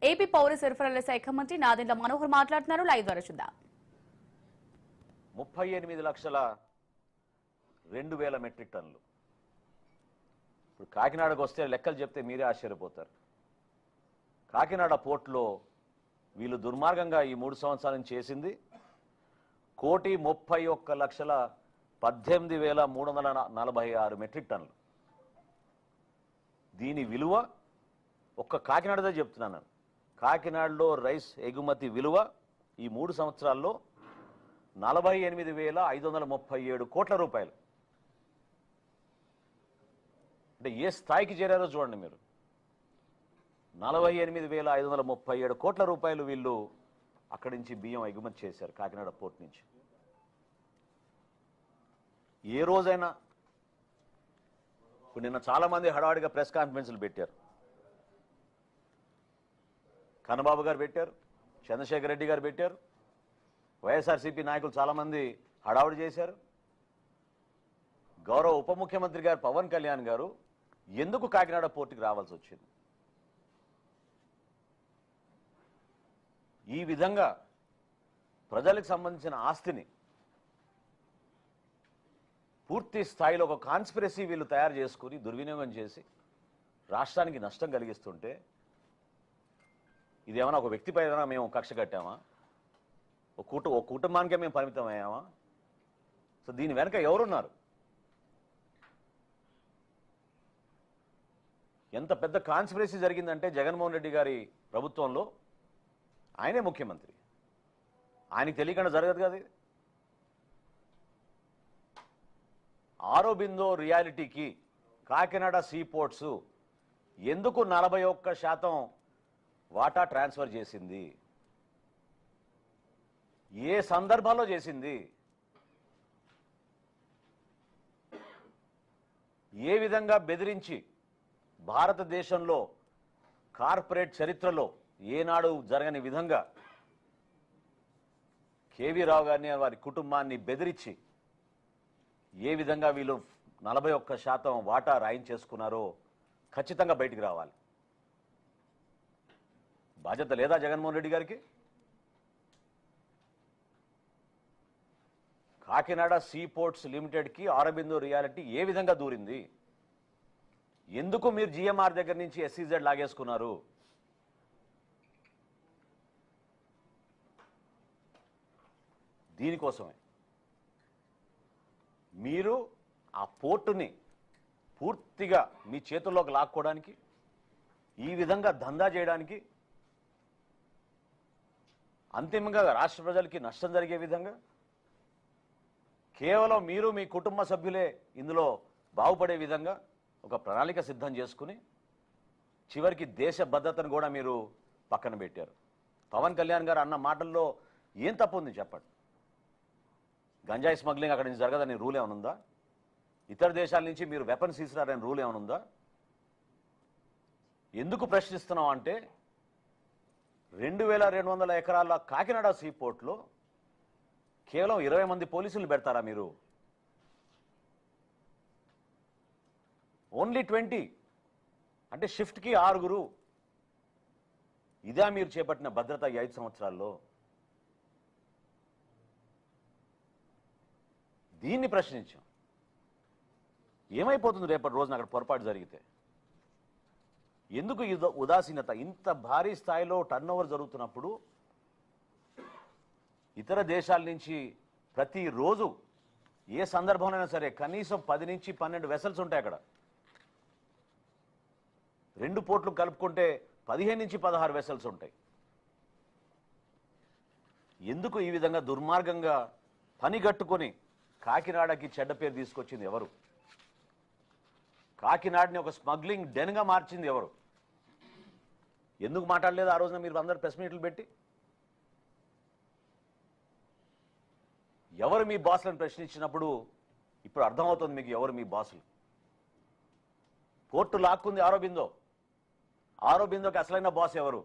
AP పౌర సరఫరాల శాఖ మంత్రి నాదెండ్ల మనోహర్ మాట్లాడుతున్నారు. లైవ్ ద్వారా చూద్దాం. 38,02,000 మెట్రిక్ టన్నులు. ఇప్పుడు కాకినాడకు వస్తే లెక్కలు చెప్తే మీరే ఆశ్చర్యపోతారు. కాకినాడ పోర్టులో వీళ్ళు దుర్మార్గంగా ఈ 3 సంవత్సరాల నుంచి చేసింది 1,31,18,346 మెట్రిక్ టన్నులు. దీని విలువ ఒక్క కాకినాడదే చెప్తున్నాను. కాకినాడలో రైస్ ఎగుమతి విలువ ఈ 3 సంవత్సరాల్లో 48,537 కోట్ల రూపాయలు. అంటే ఏ స్థాయికి చేరారో చూడండి మీరు. 48,537 కోట్ల రూపాయలు వీళ్ళు అక్కడి నుంచి బియ్యం ఎగుమతి చేశారు కాకినాడ పోర్ట్ నుంచి. ఏ రోజైనా ఇప్పుడు నిన్న చాలామంది హడావుడిగా ప్రెస్ కాన్ఫరెన్స్లు పెట్టారు. కన్నబాబు గారు పెట్టారు, చంద్రశేఖర్ రెడ్డి గారు పెట్టారు, వైఎస్ఆర్సీపీ నాయకులు చాలామంది హడావుడి చేశారు. గౌరవ ఉప ముఖ్యమంత్రి గారు పవన్ కళ్యాణ్ గారు ఎందుకు కాకినాడ పోర్టుకి రావాల్సి వచ్చింది? ఈ విధంగా ప్రజలకు సంబంధించిన ఆస్తిని పూర్తి స్థాయిలో ఒక కాన్స్పిరసీ వీళ్ళు తయారు చేసుకుని దుర్వినియోగం చేసి రాష్ట్రానికి నష్టం కలిగిస్తుంటే ఇదేమన్నా ఒక వ్యక్తిపై మేము కక్ష కట్టామా? ఒక కుటుంబానికే మేము పరిమితం అయ్యామా? సో దీని వెనక ఎవరున్నారు? ఎంత పెద్ద కాన్స్పిరసీ జరిగిందంటే జగన్మోహన్ రెడ్డి గారి ప్రభుత్వంలో ఆయనే ముఖ్యమంత్రి, ఆయనకి తెలియకుండా జరగదు కదా. ఆరోబిందో రియాలిటీకి కాకినాడ సీ పోర్ట్స్ ఎందుకు 41% వాటా ట్రాన్స్ఫర్ చేసింది? ఏ సందర్భంలో చేసింది? ఏ విధంగా బెదిరించి భారతదేశంలో కార్పొరేట్ చరిత్రలో ఏనాడు జరగని విధంగా కేవీ రావు గారిని వారి కుటుంబాన్ని బెదిరించి ఏ విధంగా వీళ్ళు 41% వాటా రాయించేసుకున్నారో ఖచ్చితంగా బయటికి రావాలి. బాధ్యత లేదా జగన్మోహన్ రెడ్డి గారికి? కాకినాడ సీ పోర్ట్స్ లిమిటెడ్కి ఆరోబిందో రియాలిటీ ఏ విధంగా దూరింది? ఎందుకు మీరు జిఎంఆర్ దగ్గర నుంచి ఎస్సీజెడ్ లాగేసుకున్నారు? దీనికోసమే మీరు ఆ పోర్టుని పూర్తిగా మీ చేతుల్లోకి లాక్కోవడానికి, ఈ విధంగా దందా చేయడానికి, అంతిమంగా రాష్ట్ర ప్రజలకి నష్టం జరిగే విధంగా కేవలం మీరు మీ కుటుంబ సభ్యులే ఇందులో బాగుపడే విధంగా ఒక ప్రణాళిక సిద్ధం చేసుకుని చివరికి దేశ భద్రతను కూడా మీరు పక్కన పెట్టారు. పవన్ కళ్యాణ్ గారు అన్న మాటల్లో ఏం తప్పు ఉంది చెప్పండి? గంజాయి స్మగ్లింగ్ అక్కడి నుంచి జరగదని రూల్ ఏమైనా ఉందా? ఇతర దేశాల నుంచి మీరు వెపన్స్ తీసుకురారని రూల్ ఏమైనా ఉందా? ఎందుకు ప్రశ్నిస్తున్నాం అంటే 2,200 ఎకరాల కాకినాడ సీ పోర్ట్లో కేవలం 20 మంది పోలీసులు పెడతారా మీరు? ఓన్లీ 20 అంటే షిఫ్ట్కి 6. ఇదా మీరు చేపట్టిన భద్రత ఈ 5 సంవత్సరాల్లో? దీన్ని ప్రశ్నించాం. ఏమైపోతుంది రేపటి రోజున అక్కడ పొరపాటు జరిగితే? ఎందుకు ఉదాసీనత? ఇంత భారీ స్థాయిలో టర్నోవర్ జరుగుతున్నప్పుడు ఇతర దేశాల నుంచి ప్రతిరోజు ఏ సందర్భంలోనైనా సరే కనీసం 10 నుంచి 12 వెసల్స్ ఉంటాయి అక్కడ. 2 పోర్ట్లు కలుపుకుంటే 15 నుంచి 16 వెసల్స్ ఉంటాయి. ఎందుకు ఈ విధంగా దుర్మార్గంగా పనిగట్టుకొని కాకినాడకి చెడ్డ పేరు తీసుకొచ్చింది ఎవరు? కాకినాడని ఒక స్మగ్లింగ్ డెన్గా మార్చింది ఎవరు? ఎందుకు మాట్లాడలేదు ఆ రోజున మీరు అందరు ప్రెస్ మీట్లు పెట్టి? ఎవరు మీ బాసులను ప్రశ్నించినప్పుడు ఇప్పుడు అర్థమవుతుంది మీకు ఎవరు మీ బాసులు. పోర్టు లాక్కుంది ఆరోబిందో. ఆరోబిందోకి అసలైన బాస్ ఎవరు?